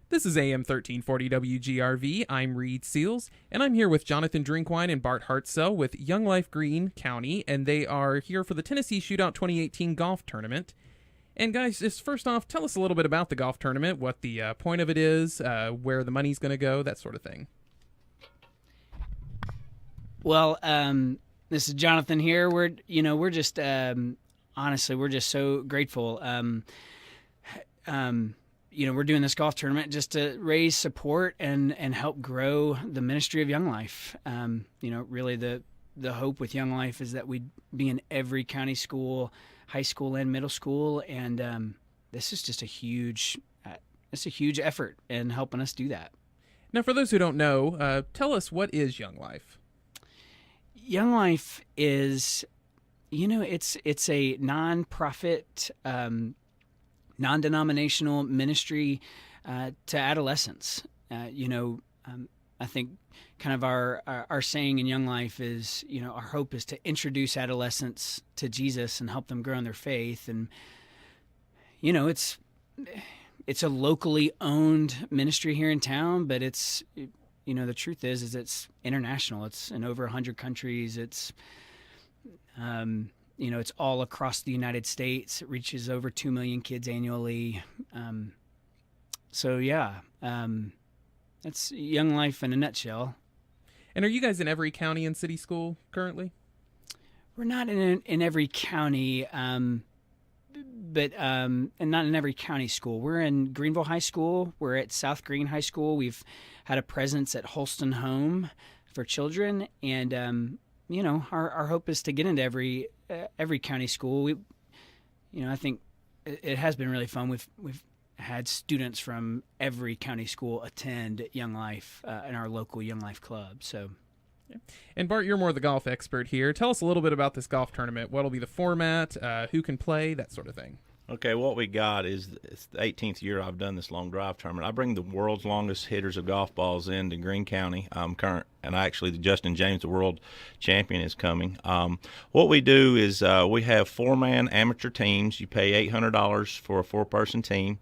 This is AM 1340 WGRV. I'm Reid Seals, and I'm here with Jonathan Drinkwine and Bart Hartsell with Young Life Greene County, and they are here for the Tennessee Shootout 2018 golf tournament. And guys, just first off, tell us a little bit about the golf tournament, what the point of it is, where the money's going to go, that sort of thing. Well, this is Jonathan here. We're just honestly, we're just so grateful. We're doing this golf tournament just to raise support and help grow the ministry of Young Life. Really the hope with Young Life is that we'd be in every county school, high school and middle school, and this is just a huge effort in helping us do that. Now, for those who don't know, tell us, what is Young Life? Young Life is, it's a nonprofit, non-denominational ministry to adolescents. I think kind of our saying in Young Life is, our hope is to introduce adolescents to Jesus and help them grow in their faith. And, it's a locally owned ministry here in town, but it's, the truth is it's international. It's in over 100 countries. It's, it's all across the United States. It reaches over 2 million kids annually. That's Young Life in a nutshell. And are you guys in every county and city school currently? We're not in every county, and not in every county school. We're in Greenville High School. We're at South Green High School. We've had a presence at Holston Home for children, and our hope is to get into every county school. I think it has been really fun. We've had students from every county school attend Young Life in our local Young Life club. So, and Bart, you're more the golf expert here. Tell us a little bit about this golf tournament. What'll be the format? Who can play? That sort of thing. Okay, what we got is it's the 18th year I've done this long drive tournament. I bring the world's longest hitters of golf balls into Greene County. Justin James, the world champion, is coming. What we do is we have four-man amateur teams. You pay $800 for a four-person team.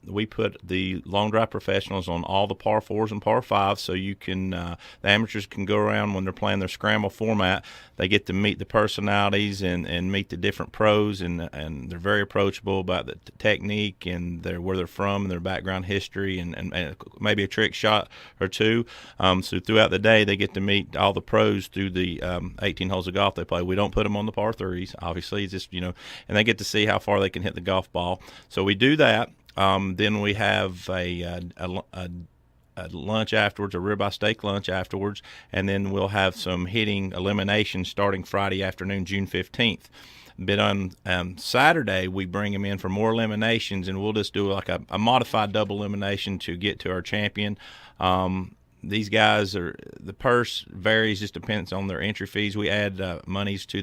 We put the long drive professionals on all the par fours and par fives, so you can the amateurs can go around when they're playing their scramble format. They get to meet the personalities and meet the different pros, and they're very approachable about the technique and where they're from and their background history and maybe a trick shot or two. So throughout the day, they get to meet all the pros through the 18 holes of golf they play. We don't put them on the par threes, obviously. It's just and they get to see how far they can hit the golf ball. So we do that. Then we have a lunch afterwards, a ribeye steak lunch afterwards, and then we'll have some hitting eliminations starting Friday afternoon, June 15th. But on Saturday, we bring them in for more eliminations, and we'll just do like a modified double elimination to get to our champion. These guys the purse varies, just depends on their entry fees. We add monies to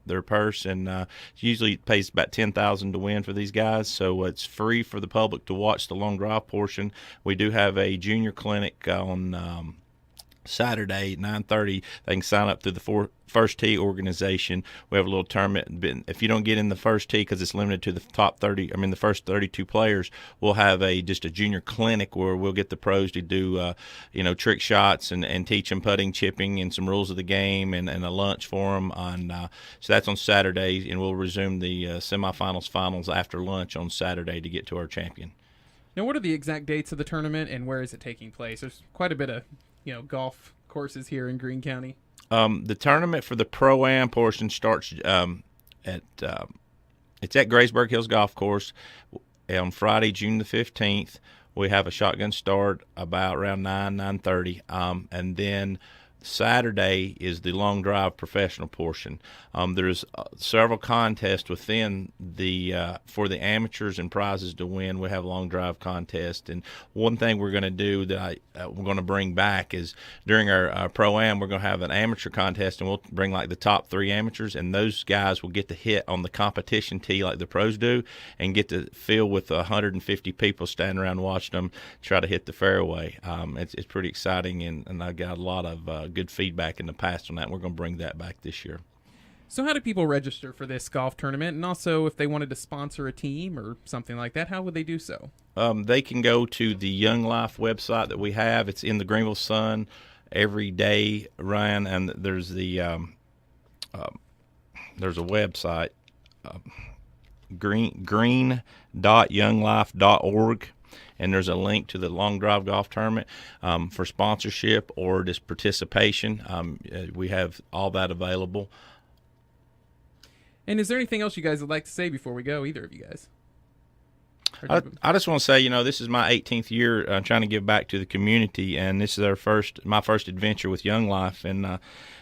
their purse, and usually pays about $10,000 to win for these guys. So it's free for the public to watch the long drive portion. We do have a junior clinic on Saturday at 9:30. They can sign up through the First Tee organization. We have a little tournament. If you don't get in the first tee, because it's limited to the the first 32 players, we'll have just a junior clinic where we'll get the pros to do trick shots and teach them putting, chipping, and some rules of the game, and a lunch for them. So that's on Saturday, and we'll resume the semifinals, finals after lunch on Saturday to get to our champion. Now, what are the exact dates of the tournament, and where is it taking place? There's quite a bit of golf courses here in Greene County. The tournament for the Pro-Am portion starts it's at Graysburg Hills Golf Course on Friday, June the 15th. We have a shotgun start about around 9:30, and then Saturday is the long drive professional portion. There's several contests within for the amateurs and prizes to win. We have a long drive contest, and one thing we're going to do that we're going to bring back is during our Pro-Am, we're going to have an amateur contest, and we'll bring like the top 3 amateurs, and those guys will get to hit on the competition tee like the pros do, and get to field with 150 people standing around watching them try to hit the fairway. It's pretty exciting, and I got a lot of good feedback in the past on that. We're going to bring that back this year. So how do people register for this golf tournament? And also, if they wanted to sponsor a team or something like that, how would they do so? They can go to the Young Life website that we have. It's in the Greenville Sun every day, Ryan, and there's a website, green.younglife.org, and there's a link to the Long Drive Golf Tournament for sponsorship or just participation. We have all that available. And is there anything else you guys would like to say before we go, either of you guys? I just want to say, this is my 18th year trying to give back to the community, and this is my first adventure with Young Life, and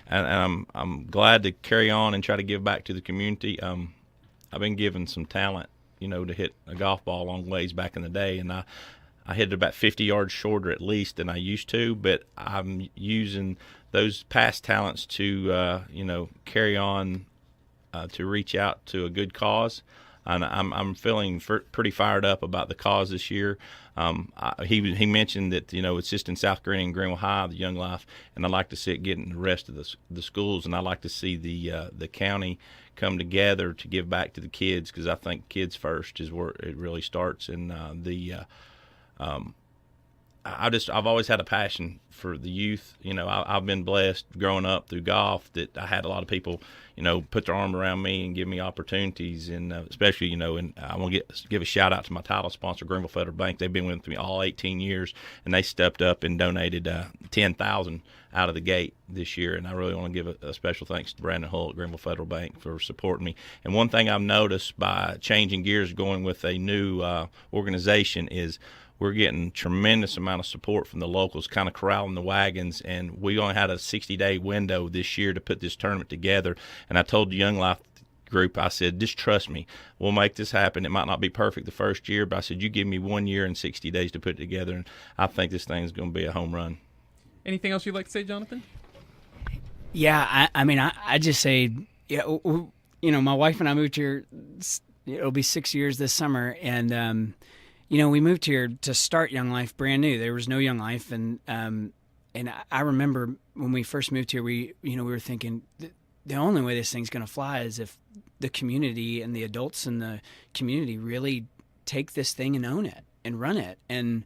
I'm glad to carry on and try to give back to the community. I've been given some talent, to hit a golf ball long ways back in the day, and I hit it about 50 yards shorter at least than I used to, but I'm using those past talents to, carry on to reach out to a good cause. And I'm feeling pretty fired up about the cause this year. He mentioned that it's just in South Green and Greenville High, the Young Life, and I'd like to see it get in the rest of the schools, and I'd like to see the county come together to give back to the kids, because I think kids first is where it really starts. And I've always had a passion for the youth. I've been blessed growing up through golf that I had a lot of people, put their arm around me and give me opportunities. And especially, and I want to give a shout out to my title sponsor, Greenville Federal Bank. They've been with me all 18 years, and they stepped up and donated $10,000 out of the gate this year. And I really want to give a special thanks to Brandon Hull at Greenville Federal Bank for supporting me. And one thing I've noticed by changing gears, going with a new organization, is we're getting tremendous amount of support from the locals, kind of corralling the wagons, and we only had a 60-day window this year to put this tournament together. And I told the Young Life group, I said, just trust me, we'll make this happen. It might not be perfect the first year, but I said, you give me 1 year and 60 days to put it together, and I think this thing's going to be a home run. Anything else you'd like to say, Jonathan? Yeah, I just say, my wife and I moved here. It'll be 6 years this summer, and we moved here to start Young Life brand new. There was no Young Life, and I remember when we first moved here, we were thinking the only way this thing's going to fly is if the community and the adults in the community really take this thing and own it and run it. And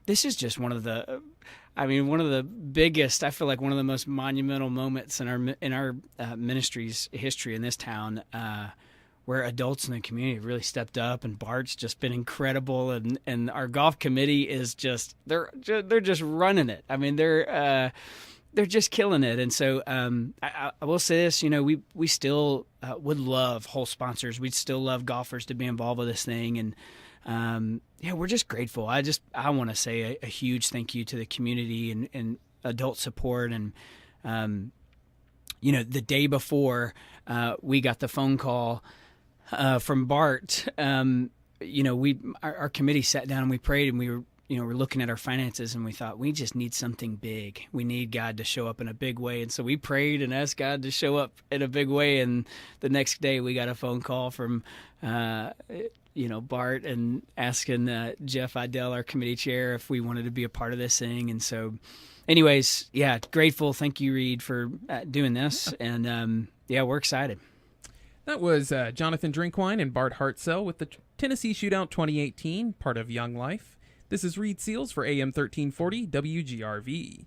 this is just one of the biggest, I feel like one of the most monumental moments in our ministry's history in this town, where adults in the community have really stepped up, and Bart's just been incredible, and our golf committee is just they're just running it. I mean, they're just killing it. And so I will say this, we still would love whole sponsors. We'd still love golfers to be involved with this thing, and we're just grateful. I want to say a huge thank you to the community and adult support. And the day before we got the phone call from Bart, our committee sat down and we prayed, and we were looking at our finances, and we thought, we just need something big. We need God to show up in a big way. And so we prayed and asked God to show up in a big way. And the next day we got a phone call from, Bart, and asking Jeff Idell, our committee chair, if we wanted to be a part of this thing. And so anyways, grateful. Thank you, Reid, for doing this. And we're excited. That was Jonathan Drinkwine and Bart Hartsell with the Tennessee Shootout 2018, part of Young Life. This is Reid Seals for AM 1340 WGRV.